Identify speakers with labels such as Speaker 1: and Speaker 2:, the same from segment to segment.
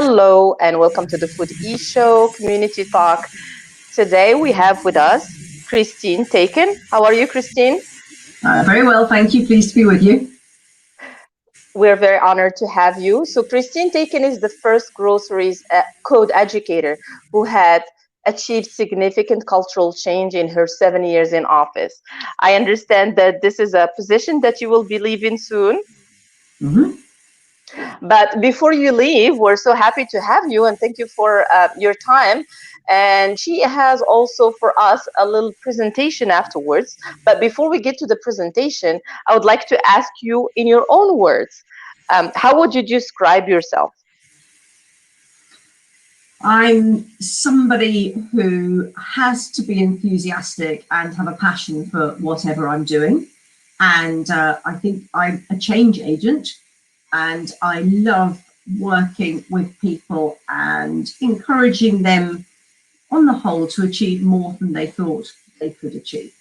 Speaker 1: Hello and welcome to the Foodeshow Community Talk. Today we have with us Christine Tacon. How are you, Christine?
Speaker 2: Very well, thank you. Pleased to be with you.
Speaker 1: We're very honored to have you. So Christine Tacon is the first groceries code educator who had achieved significant cultural change in her 7 years in office. I understand that this is a position that you will be leaving soon.
Speaker 2: Mm-hmm.
Speaker 1: But before you leave, we're so happy to have you and thank you for your time. And she has also for us a little presentation afterwards. But before we get to the presentation, I would like to ask you in your own words, how would you describe yourself?
Speaker 2: I'm somebody who has to be enthusiastic and have a passion for whatever I'm doing. And I think I'm a change agent, and I love working with people and encouraging them on the whole to achieve more than they thought they could achieve.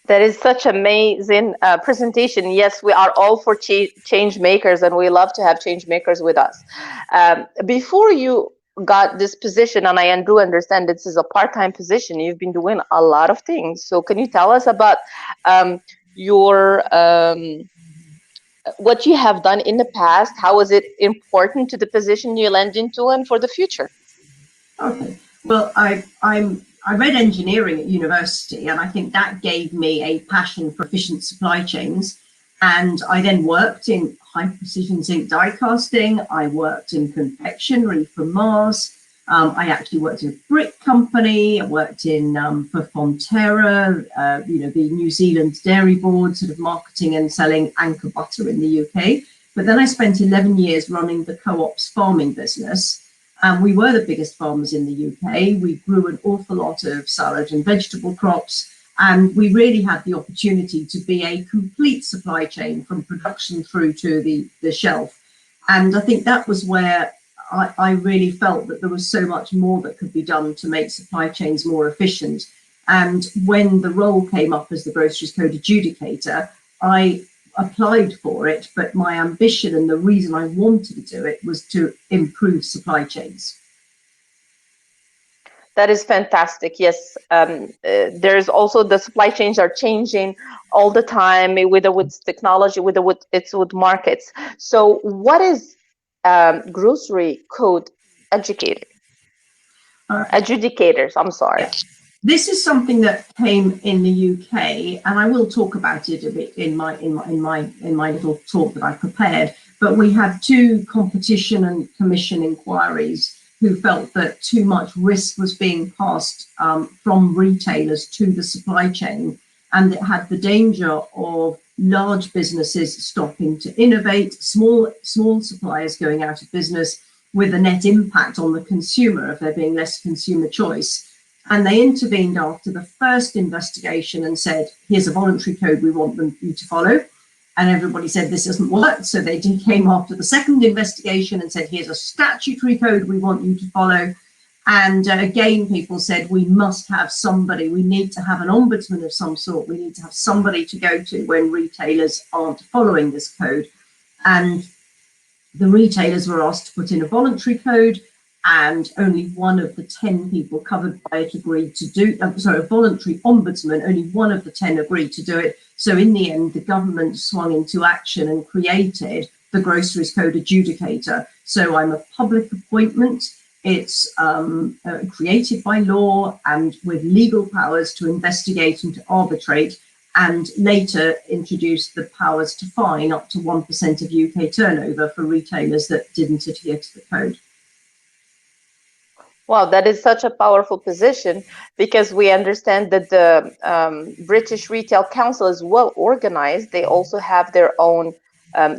Speaker 1: That is such amazing presentation. Yes, we are all for change makers, and we love to have change makers with us. Before you got this position, and I do understand this is a part-time position, you've been doing a lot of things. So can you tell us about your what you have done in the past? How is it important to the position you land into and for the future?
Speaker 2: Okay. Well, I read engineering at university, and I think that gave me a passion for efficient supply chains. And I then worked in high precision zinc die casting. I worked in confectionery for Mars. I actually worked in a brick company. I worked in for Fonterra, the New Zealand Dairy Board, sort of marketing and selling Anchor butter in the UK. But then I spent 11 years running the Co-op's farming business. We were the biggest farmers in the UK. We grew an awful lot of salad and vegetable crops, and we really had the opportunity to be a complete supply chain from production through to the shelf. And I think that was where I really felt that there was so much more that could be done to make supply chains more efficient. And when the role came up as the Groceries Code adjudicator, I applied for it, but my ambition and the reason I wanted to do it was to improve supply chains.
Speaker 1: That is fantastic. Yes, there's also the supply chains are changing all the time, whether with technology, whether it's with markets. So, what is grocery code educator? Adjudicators. I'm sorry.
Speaker 2: Yeah. This is something that came in the UK, and I will talk about it a bit in my little talk that I prepared. But we had two competition and commission inquiries who felt that too much risk was being passed from retailers to the supply chain, and it had the danger of large businesses stopping to innovate, small suppliers going out of business, with a net impact on the consumer of there being less consumer choice. And they intervened after the first investigation and said, here's a voluntary code we want you to follow. And everybody said this doesn't work. So they came after the second investigation and said, here's a statutory code we want you to follow. And again, people said, we must have somebody, we need to have an ombudsman of some sort. We need to have somebody to go to when retailers aren't following this code. And the retailers were asked to put in a voluntary code, and only one of the 10 people covered by it agreed to do, a voluntary ombudsman, only one of the 10 agreed to do it. So in the end, the government swung into action and created the Groceries Code adjudicator. So I'm a public appointment. It's created by law and with legal powers to investigate and to arbitrate, and later introduced the powers to fine up to 1% of UK turnover for retailers that didn't adhere to the code.
Speaker 1: Wow, that is such a powerful position, because we understand that the British Retail Council is well organized. They also have their own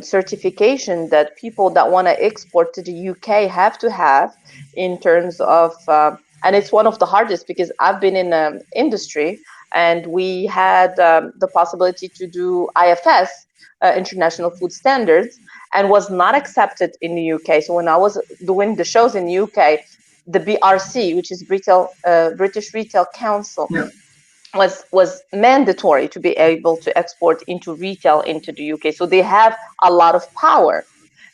Speaker 1: certification that people that want to export to the UK have to have in terms of, and it's one of the hardest, because I've been in the industry and we had the possibility to do IFS, International Food Standards, and was not accepted in the UK. So when I was doing the shows in the UK, the BRC, which is British Retail Council,
Speaker 2: Yeah.
Speaker 1: was mandatory to be able to export into retail into the UK. So they have a lot of power.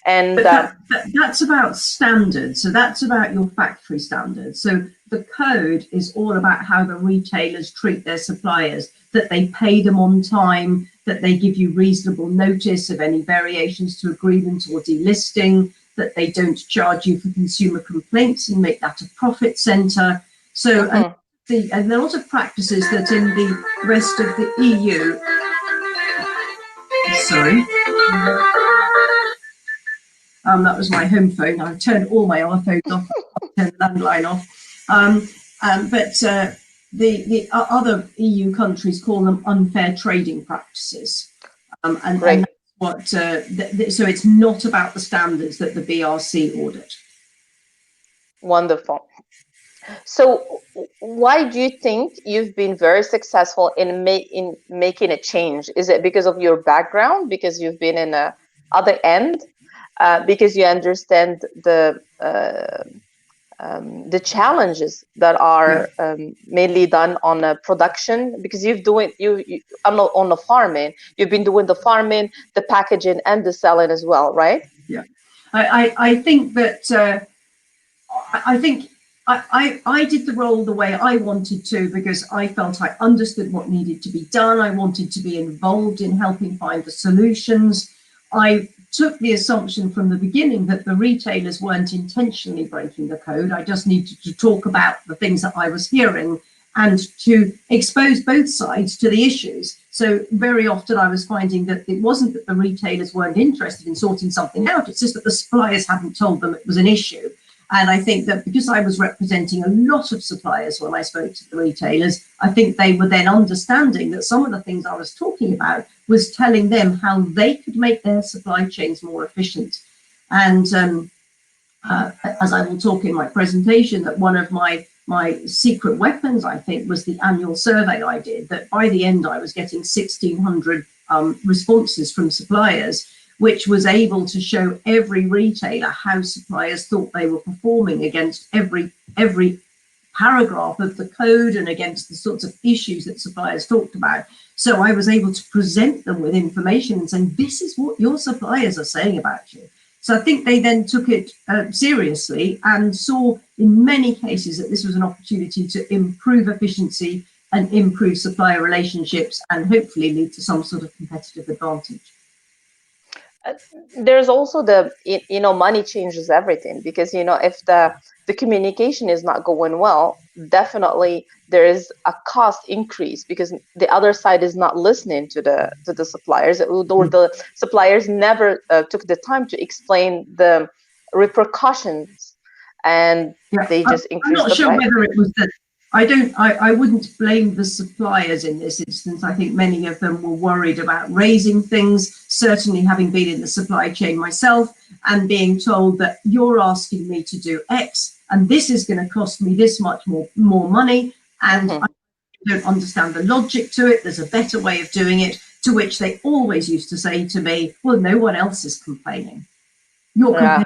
Speaker 1: And
Speaker 2: that's about standards. So that's about your factory standards. So the code is all about how the retailers treat their suppliers, that they pay them on time, that they give you reasonable notice of any variations to agreement or delisting, that they don't charge you for consumer complaints and make that a profit center. So and there are a lot of practices that in the rest of the EU, sorry, that was my home phone. I've turned all my other phones off, turned the landline off. But the other EU countries call them unfair trading practices. And that's what, so it's not about the standards that the BRC audit.
Speaker 1: Wonderful. So why do you think you've been very successful in making a change? Is it because of your background, because you've been in the other end, because you understand the challenges that are mainly done on a production, because you've doing I'm not on the farming, you've been doing the farming, the packaging and the selling as well, right?
Speaker 2: Yeah, I think that I did the role the way I wanted to, because I felt I understood what needed to be done. I wanted to be involved in helping find the solutions. I took the assumption from the beginning that the retailers weren't intentionally breaking the code. I just needed to talk about the things that I was hearing and to expose both sides to the issues. So very often I was finding that it wasn't that the retailers weren't interested in sorting something out, it's just that the suppliers hadn't told them it was an issue. And I think that because I was representing a lot of suppliers when I spoke to the retailers, I think they were then understanding that some of the things I was talking about was telling them how they could make their supply chains more efficient. And as I will talk in my presentation, that one of my secret weapons, I think, was the annual survey I did, that by the end I was getting 1,600 responses from suppliers, which was able to show every retailer how suppliers thought they were performing against every paragraph of the code and against the sorts of issues that suppliers talked about. So I was able to present them with information and saying, this is what your suppliers are saying about you. So I think they then took it seriously and saw in many cases that this was an opportunity to improve efficiency and improve supplier relationships and hopefully lead to some sort of competitive advantage.
Speaker 1: There's also the money changes everything, because if the communication is not going well, definitely there is a cost increase because the other side is not listening to the suppliers, or the suppliers never took the time to explain the repercussions, and they just increase the price.
Speaker 2: I'm not sure whether it was that. I wouldn't blame the suppliers in this instance. I think many of them were worried about raising things, certainly having been in the supply chain myself and being told that you're asking me to do X and this is going to cost me this much more money, and I don't understand the logic to it. There's a better way of doing it, to which they always used to say to me, well, no one else is complaining. You're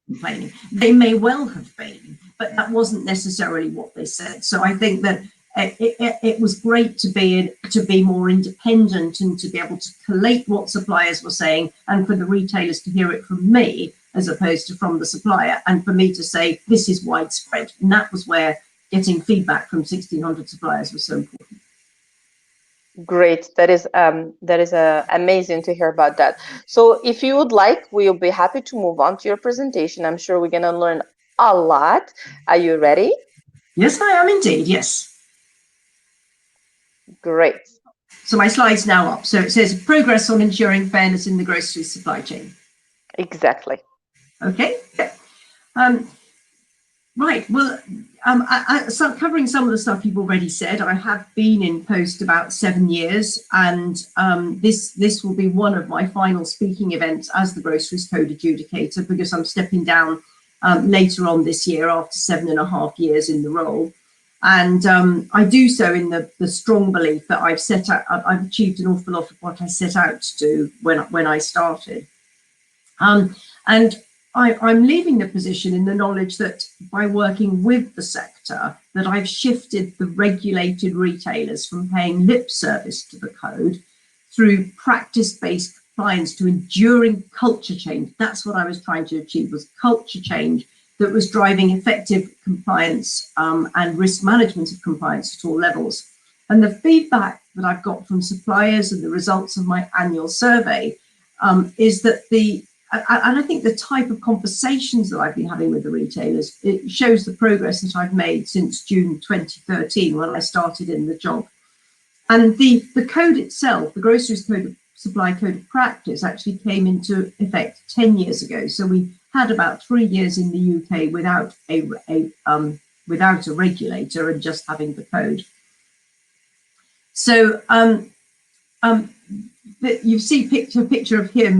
Speaker 2: complaining. They may well have been, but that wasn't necessarily what they said. So I think that it was great to be more independent and to be able to collate what suppliers were saying, and for the retailers to hear it from me as opposed to from the supplier, and for me to say this is widespread. And that was where getting feedback from 1,600 suppliers was so important.
Speaker 1: Great, that is amazing to hear about that. So if you would like, we'll be happy to move on to your presentation. I'm sure we're going to learn a lot. Are you ready?
Speaker 2: Yes, I am indeed, yes.
Speaker 1: Great.
Speaker 2: So my slide's now up. So it says progress on ensuring fairness in the grocery supply chain.
Speaker 1: Exactly.
Speaker 2: Okay. Right. Well, so covering some of the stuff you've already said, I have been in post about 7 years, and this will be one of my final speaking events as the Groceries Code Adjudicator, because I'm stepping down later on this year after 7.5 years in the role. And I do so in the strong belief that I've achieved an awful lot of what I set out to do when I started. And I'm leaving the position in the knowledge that by working with the sector, that I've shifted the regulated retailers from paying lip service to the code through practice-based compliance to enduring culture change. That's what I was trying to achieve, was culture change that was driving effective compliance and risk management of compliance at all levels. And the feedback that I've got from suppliers and the results of my annual survey is that and I think the type of conversations that I've been having with the retailers, it shows the progress that I've made since June 2013 when I started in the job. And the code itself, the Groceries Code Supply Code of Practice, actually came into effect 10 years ago. So we had about 3 years in the UK without a regulator and just having the code. So you see picture of here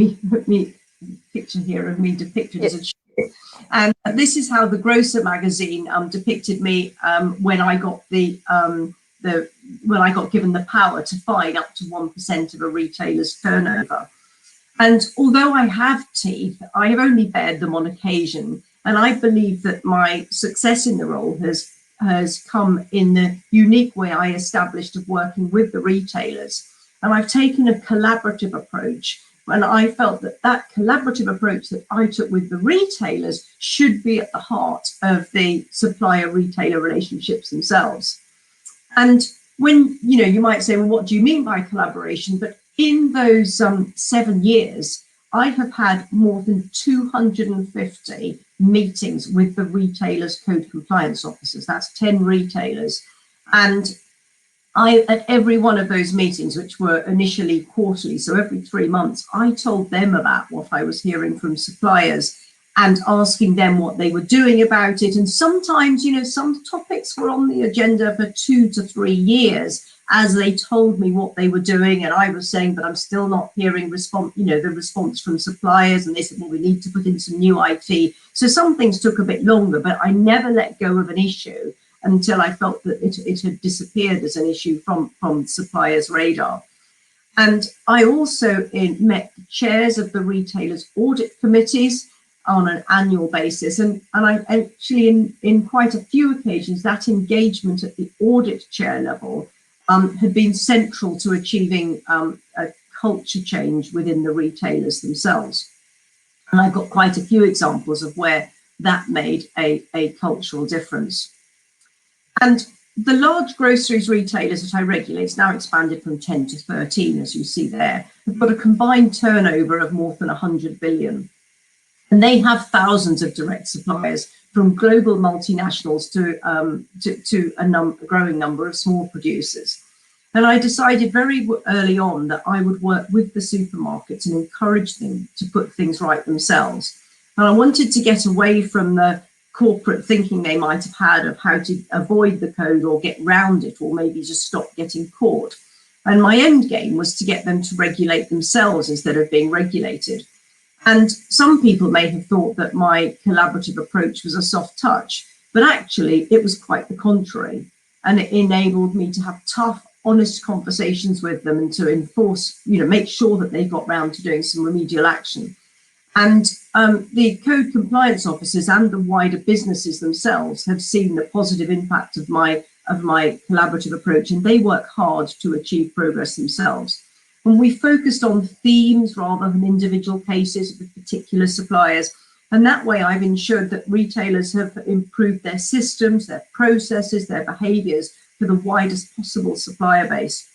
Speaker 2: picture here of me depicted as a chick. And this is how the Grocer magazine depicted me when I got when I got given the power to fine up to 1% of a retailer's turnover. And although I have teeth, I have only bared them on occasion. And I believe that my success in the role has come in the unique way I established of working with the retailers. And I've taken a collaborative approach, and I felt that that collaborative approach that I took with the retailers should be at the heart of the supplier-retailer relationships themselves. And when, you might say, well, what do you mean by collaboration? But in those 7 years, I have had more than 250 meetings with the retailers' code compliance officers. That's 10 retailers. And at every one of those meetings, which were initially quarterly, so every 3 months, I told them about what I was hearing from suppliers and asking them what they were doing about it. And sometimes, some topics were on the agenda for 2 to 3 years as they told me what they were doing. And I was saying, but I'm still not hearing the response from suppliers. And they said, well, we need to put in some new IT. So some things took a bit longer, but I never let go of an issue until I felt that it had disappeared as an issue from suppliers' radar. And I also met the chairs of the retailers' audit committees on an annual basis. And I actually, in quite a few occasions, that engagement at the audit chair level had been central to achieving a culture change within the retailers themselves. And I've got quite a few examples of where that made a cultural difference. And the large groceries retailers that I regulate, it's now expanded from 10 to 13, as you see there, have got a combined turnover of more than 100 billion. And they have thousands of direct suppliers, from global multinationals to a growing number of small producers. And I decided very early on that I would work with the supermarkets and encourage them to put things right themselves. And I wanted to get away from the corporate thinking they might have had of how to avoid the code or get round it, or maybe just stop getting caught. And my end game was to get them to regulate themselves instead of being regulated. And some people may have thought that my collaborative approach was a soft touch, but actually it was quite the contrary. And it enabled me to have tough, honest conversations with them and to enforce, make sure that they got round to doing some remedial action. And the code compliance officers and the wider businesses themselves have seen the positive impact of my collaborative approach, and they work hard to achieve progress themselves. And we focused on themes rather than individual cases with particular suppliers. And that way I've ensured that retailers have improved their systems, their processes, their behaviours for the widest possible supplier base.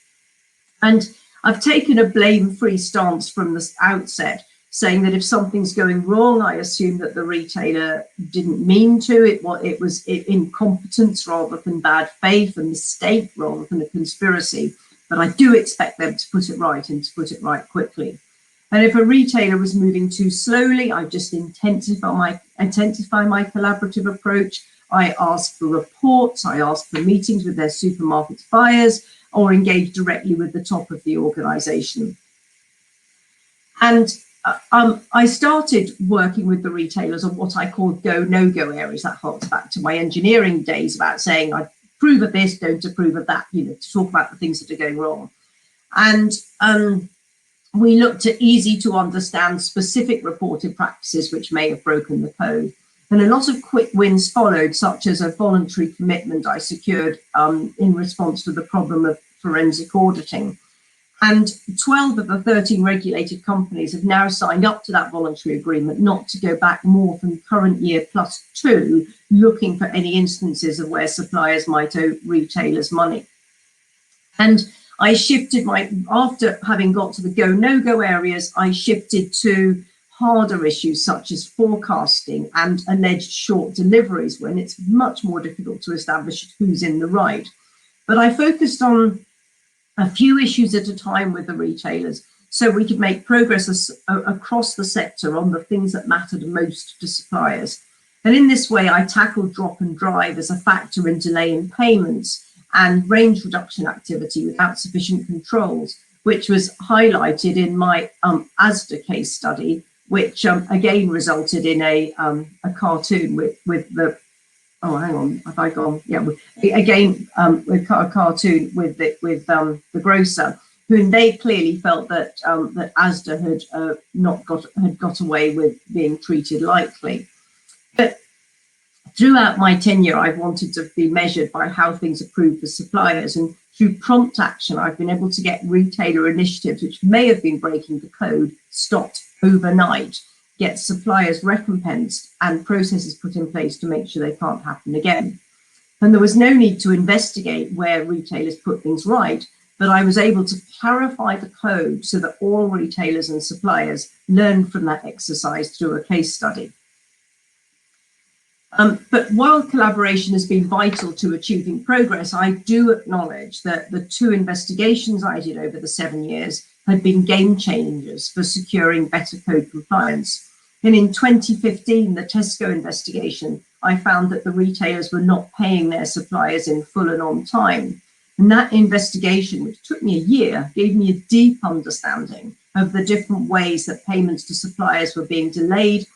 Speaker 2: And I've taken a blame-free stance from the outset, saying that if something's going wrong, I assume that the retailer didn't mean to. It was incompetence rather than bad faith, a mistake rather than a conspiracy. But I do expect them to put it right, and to put it right quickly. And if a retailer was moving too slowly, I just intensify my collaborative approach. I ask for reports, I ask for meetings with their supermarket buyers, or engage directly with the top of the organisation. And I started working with the retailers on what I call go, no-go areas. That harks back to my engineering days about saying I approve of this, don't approve of that, to talk about the things that are going wrong. And we looked at easy to understand specific reported practices which may have broken the code. And a lot of quick wins followed, such as a voluntary commitment I secured in response to the problem of forensic auditing. And 12 of the 13 regulated companies have now signed up to that voluntary agreement not to go back more than current year +2, looking for any instances of where suppliers might owe retailers money. And I shifted after having got to the go, no-go areas, I shifted to harder issues such as forecasting and alleged short deliveries, when it's much more difficult to establish who's in the right. But I focused on a few issues at a time with the retailers so we could make progress across the sector on the things that mattered most to suppliers. And in this way, I tackled drop and drive as a factor in delay in payments and range reduction activity without sufficient controls, which was highlighted in my ASDA case study, which again resulted in a cartoon with the, oh, hang on, have I gone? Yeah, with a cartoon with the grocer, whom they clearly felt that that ASDA had got away with being treated lightly. But throughout my tenure, I've wanted to be measured by how things are proved for suppliers, and through prompt action, I've been able to get retailer initiatives, which may have been breaking the code, stopped overnight, get suppliers recompensed and processes put in place to make sure they can't happen again. And there was no need to investigate where retailers put things right, but I was able to clarify the code so that all retailers and suppliers learned from that exercise through a case study. But while collaboration has been vital to achieving progress, I do acknowledge that the 2 investigations I did over the 7 years had been game changers for securing better code compliance. And in 2015, the Tesco investigation, I found that the retailers were not paying their suppliers in full and on time. And that investigation, which took me a year, gave me a deep understanding of the different ways that payments to suppliers were being delayed,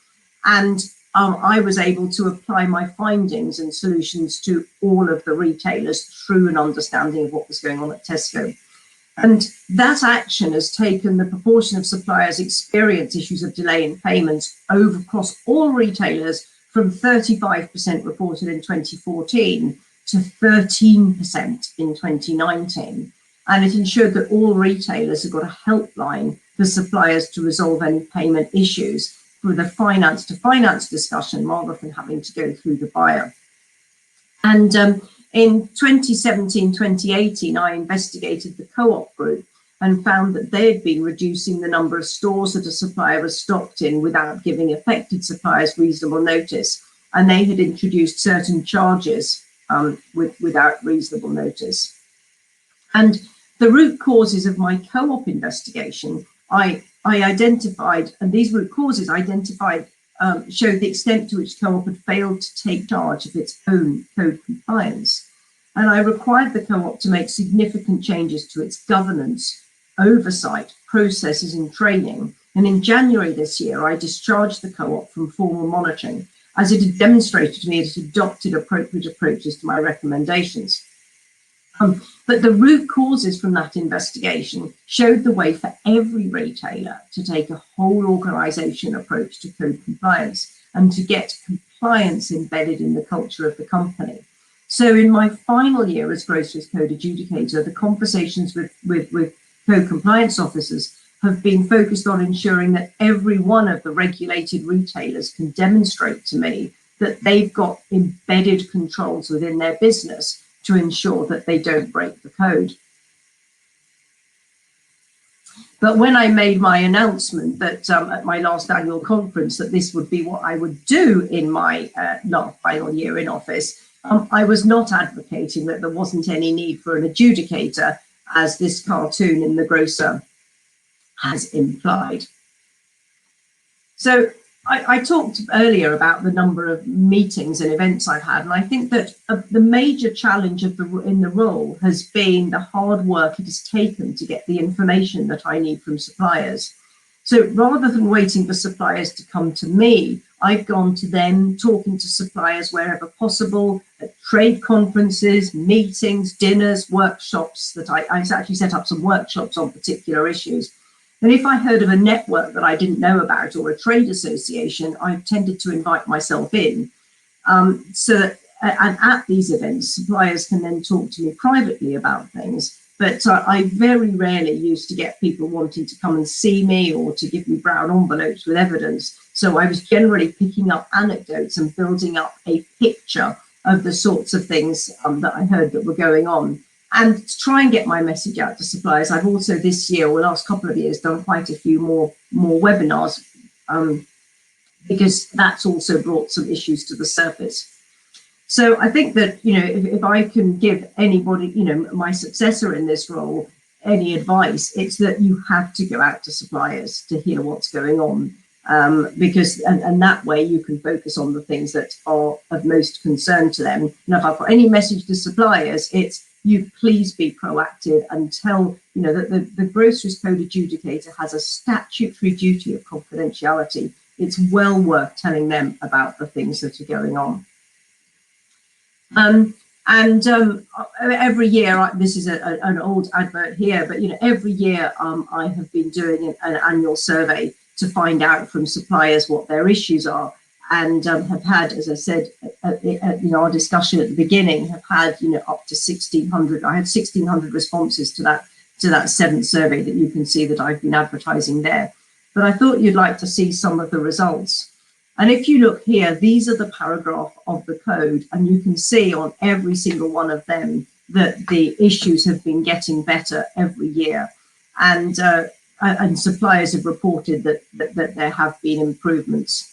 Speaker 2: and I was able to apply my findings and solutions to all of the retailers through an understanding of what was going on at Tesco. And that action has taken the proportion of suppliers experience issues of delay in payments across all retailers from 35% reported in 2014 to 13% in 2019. And it ensured that all retailers have got a helpline for suppliers to resolve any payment issues, with a finance to finance discussion rather than having to go through the buyer. And in 2017, 2018, I investigated the Co-op group and found that they had been reducing the number of stores that a supplier was stocked in without giving affected suppliers reasonable notice. And they had introduced certain charges without reasonable notice. And the root causes of my Co-op investigation, I identified, and these root causes identified showed the extent to which Co-op had failed to take charge of its own code compliance. And I required the Co-op to make significant changes to its governance, oversight, processes and training. And in January this year, I discharged the Co-op from formal monitoring, as it had demonstrated to me it had adopted appropriate approaches to my recommendations. But the root causes from that investigation showed the way for every retailer to take a whole organisation approach to code compliance and to get compliance embedded in the culture of the company. So in my final year as Groceries Code Adjudicator, the conversations with code compliance officers have been focused on ensuring that every one of the regulated retailers can demonstrate to me that they've got embedded controls within their business to ensure that they don't break the code. But when I made my announcement that at my last annual conference that this would be what I would do in my final year in office, I was not advocating that there wasn't any need for an adjudicator, as this cartoon in the grocer has implied. So I talked earlier about the number of meetings and events I've had, and I think that the major challenge in the role has been the hard work it has taken to get the information that I need from suppliers. So rather than waiting for suppliers to come to me, I've gone to them, talking to suppliers wherever possible, at trade conferences, meetings, dinners, workshops. That I actually set up some workshops on particular issues. And if I heard of a network that I didn't know about or a trade association, I tended to invite myself in. And at these events, suppliers can then talk to me privately about things. But I very rarely used to get people wanting to come and see me or to give me brown envelopes with evidence. So I was generally picking up anecdotes and building up a picture of the sorts of things that I heard that were going on. And to try and get my message out to suppliers, I've also this year, or the last couple of years, done quite a few more webinars, because that's also brought some issues to the surface. So I think that, you know, if I can give anybody, you know, my successor in this role, any advice, it's that you have to go out to suppliers to hear what's going on, because and that way you can focus on the things that are of most concern to them. And if I've got any message to suppliers, it's you please be proactive and tell, you know, that the Groceries Code adjudicator has a statutory duty of confidentiality. It's well worth telling them about the things that are going on. Every year, this is an old advert here, but you know, every year I have been doing an annual survey to find out from suppliers what their issues are, and have had, as I said at our discussion at the beginning, have had, you know, up to 1,600. I had 1,600 responses to that 7th survey that you can see that I've been advertising there. But I thought you'd like to see some of the results. And if you look here, these are the paragraph of the code, and you can see on every single one of them that the issues have been getting better every year. And suppliers have reported that there have been improvements.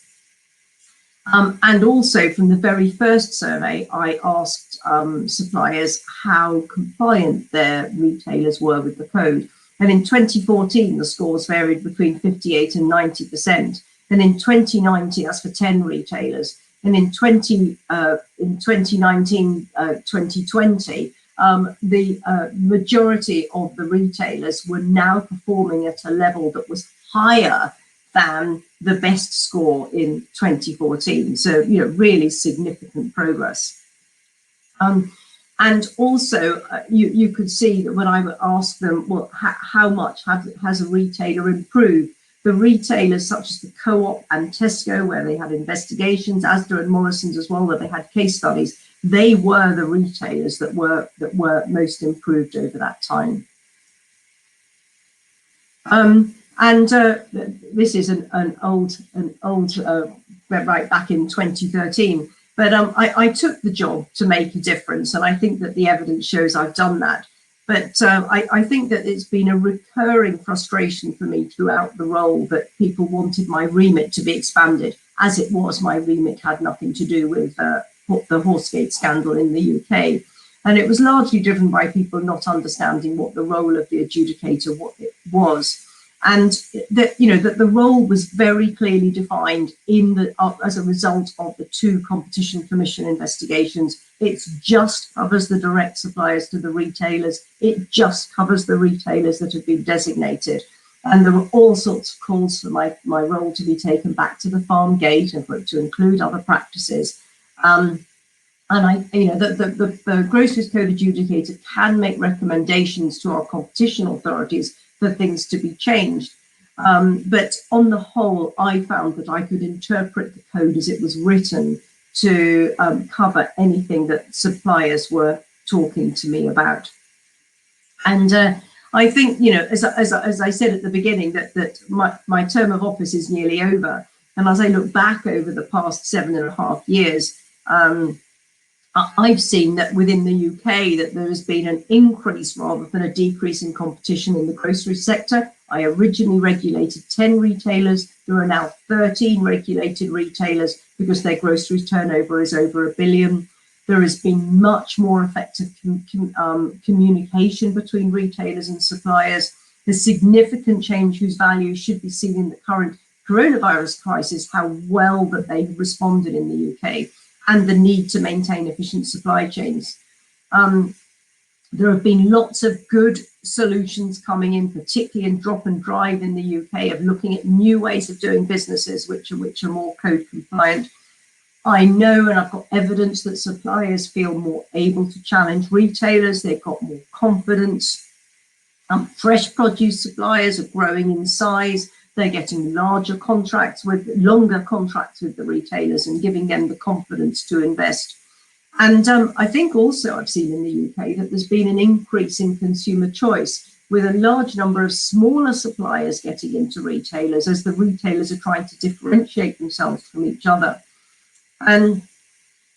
Speaker 2: And also from the very first survey, I asked suppliers how compliant their retailers were with the code. And in 2014, the scores varied between 58 and 90%. And in 2019, that's for 10 retailers. And in 2019, 2020, the majority of the retailers were now performing at a level that was higher than the best score in 2014. So, you know, really significant progress. And also, you could see that when I would ask them, well, how much has a retailer improved? The retailers such as the Co-op and Tesco, where they had investigations, Asda and Morrison's as well, where they had case studies, they were the retailers that were most improved over that time. This is an old right back in 2013. But I took the job to make a difference, and I think that the evidence shows I've done that. But I think that it's been a recurring frustration for me throughout the role that people wanted my remit to be expanded. As it was, my remit had nothing to do with the Horsegate scandal in the UK. And it was largely driven by people not understanding what the role of the adjudicator was. And that, you know, that the role was very clearly defined in the as a result of the 2 Competition Commission investigations. It just covers the direct suppliers to the retailers. It just covers the retailers that have been designated. And there were all sorts of calls for my role to be taken back to the farm gate and for it to include other practices. And you know, the Groceries Code adjudicator can make recommendations to our competition authorities for things to be changed. But on the whole, I found that I could interpret the code as it was written to cover anything that suppliers were talking to me about. And I think, you know, as I said at the beginning, that my term of office is nearly over. And as I look back over the past 7.5 years, I've seen that within the UK that there has been an increase rather than a decrease in competition in the grocery sector. I originally regulated 10 retailers. There are now 13 regulated retailers because their groceries turnover is over £1 billion. There has been much more effective communication between retailers and suppliers. The significant change whose value should be seen in the current coronavirus crisis, how well that they've responded in the UK, and the need to maintain efficient supply chains. There have been lots of good solutions coming in, particularly in drop and drive in the UK, of looking at new ways of doing businesses which are more code compliant. I know, and I've got evidence, that suppliers feel more able to challenge retailers. They've got more confidence. Fresh produce suppliers are growing in size. They're getting longer contracts with the retailers and giving them the confidence to invest. And I think also I've seen in the UK that there's been an increase in consumer choice, with a large number of smaller suppliers getting into retailers as the retailers are trying to differentiate themselves from each other. And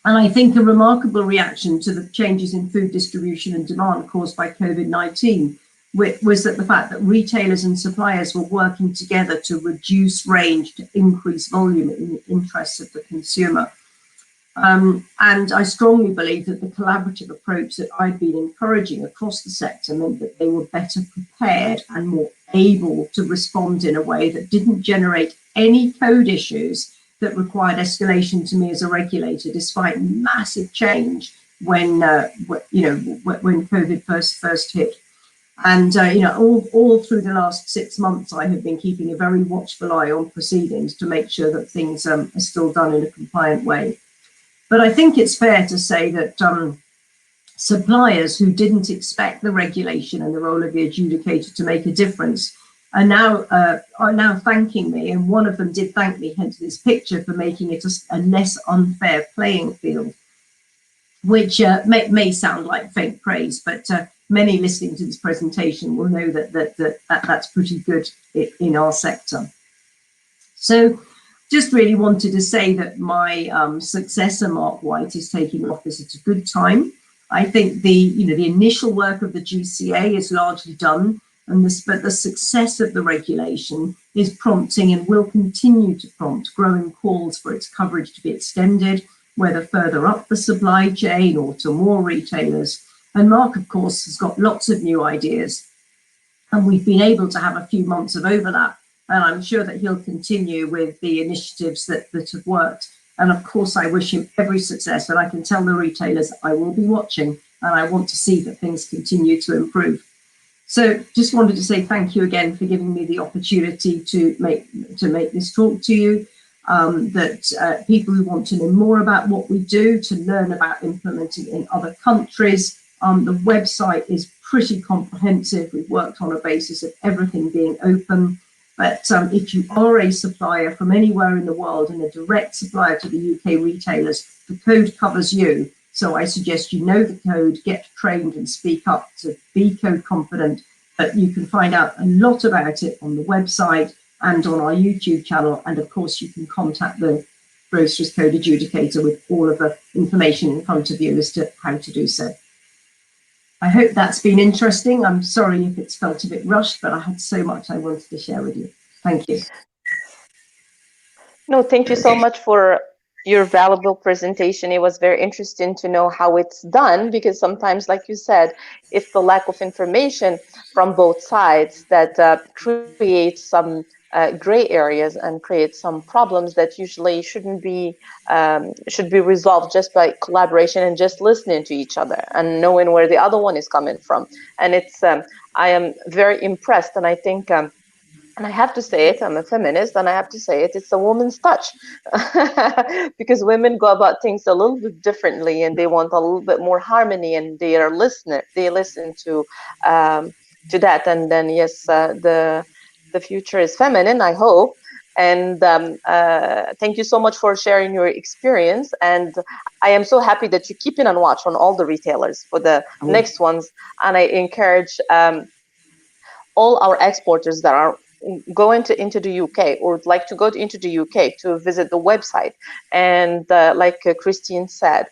Speaker 2: I think a remarkable reaction to the changes in food distribution and demand caused by COVID-19 was that the fact that retailers and suppliers were working together to reduce range, to increase volume in the interests of the consumer. And I strongly believe that the collaborative approach that I've been encouraging across the sector meant that they were better prepared and more able to respond in a way that didn't generate any code issues that required escalation to me as a regulator, despite massive change when COVID first hit. And all through the last 6 months, I have been keeping a very watchful eye on proceedings to make sure that things are still done in a compliant way. But I think it's fair to say that suppliers who didn't expect the regulation and the role of the adjudicator to make a difference are now thanking me, and one of them did thank me, hence this picture, for making it a less unfair playing field, which may sound like fake praise, but many listening to this presentation will know that's pretty good in our sector. So just really wanted to say that my successor, Mark White, is taking office at a good time. I think the initial work of the GCA is largely done, but the success of the regulation is prompting and will continue to prompt growing calls for its coverage to be extended, whether further up the supply chain or to more retailers. And Mark, of course, has got lots of new ideas, and we've been able to have a few months of overlap. And I'm sure that he'll continue with the initiatives that have worked. And of course, I wish him every success. And I can tell the retailers I will be watching, and I want to see that things continue to improve. So just wanted to say thank you again for giving me the opportunity to make this talk to you. That people who want to know more about what we do, to learn about implementing in other countries, the website is pretty comprehensive. We've worked on a basis of everything being open. But if you are a supplier from anywhere in the world and a direct supplier to the UK retailers, the code covers you. So I suggest you know the code, get trained and speak up to be code confident. But you can find out a lot about it on the website and on our YouTube channel. And of course, you can contact the Grocer's Code Adjudicator with all of the information in front of you as to how to do so. I hope that's been interesting. I'm sorry if it's felt a bit rushed, but I had so much I wanted to share with you. Thank you.
Speaker 1: No, thank you so much for your valuable presentation. It was very interesting to know how it's done, because sometimes, like you said, it's the lack of information from both sides that creates some gray areas and creates some problems that usually should be resolved just by collaboration and just listening to each other and knowing where the other one is coming from. And it's I am very impressed, and I think and I have to say it, I'm a feminist, and I have to say it, it's a woman's touch. Because women go about things a little bit differently, and they want a little bit more harmony, and they listen to that. And then, yes, the future is feminine, I hope. And thank you so much for sharing your experience. And I am so happy that you're keeping on watch on all the retailers for the next ones. And I encourage all our exporters that are going into the UK or would like to go into the UK to visit the website. And like Christine said,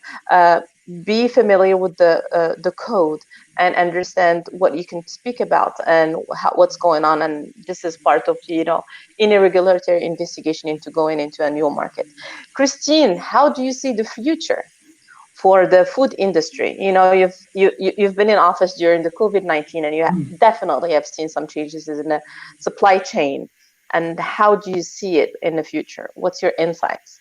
Speaker 1: be familiar with the code and understand what you can speak about and what's going on. And this is part of, any regulatory investigation into going into a new market. Christine, how do you see the future for the food industry? You've been in office during the COVID-19, and you definitely have seen some changes in the supply chain. And how do you see it in the future? What's your insights?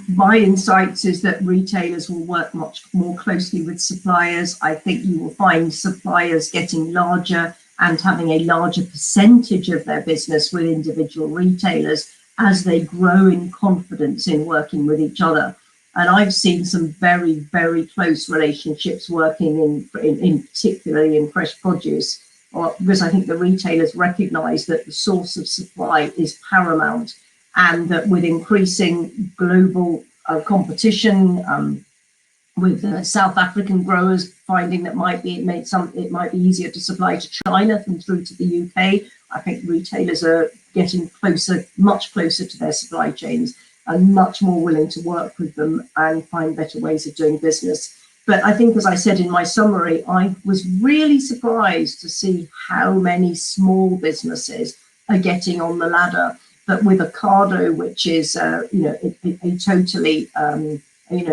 Speaker 2: My insights is that retailers will work much more closely with suppliers. I think you will find suppliers getting larger and having a larger percentage of their business with individual retailers as they grow in confidence in working with each other. And I've seen some very, very close relationships working in particularly in fresh produce, because I think the retailers recognize that the source of supply is paramount, and that with increasing global competition, with South African growers finding that it might be easier to supply to China than through to the UK. I think retailers are getting closer, much closer to their supply chains and much more willing to work with them and find better ways of doing business. But I think, as I said in my summary, I was really surprised to see how many small businesses are getting on the ladder. But with Ocado, which is a totally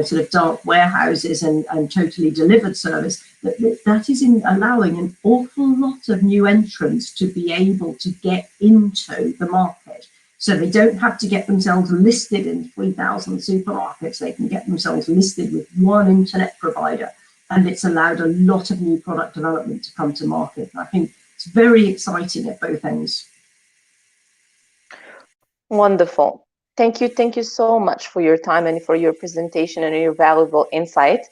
Speaker 2: sort of dark warehouses and totally delivered service, that is allowing an awful lot of new entrants to be able to get into the market. So they don't have to get themselves listed in 3,000 supermarkets. They can get themselves listed with one internet provider. And it's allowed a lot of new product development to come to market. And I think it's very exciting at both ends.
Speaker 1: Wonderful. Thank you so much for your time and for your presentation and your valuable insight.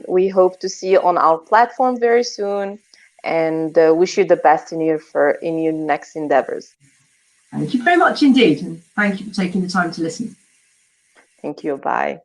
Speaker 1: We hope to see you on our platform very soon, and wish you the best in your next endeavors.
Speaker 2: Thank you very much indeed, and thank you for taking the time to listen.
Speaker 1: Thank you. Bye.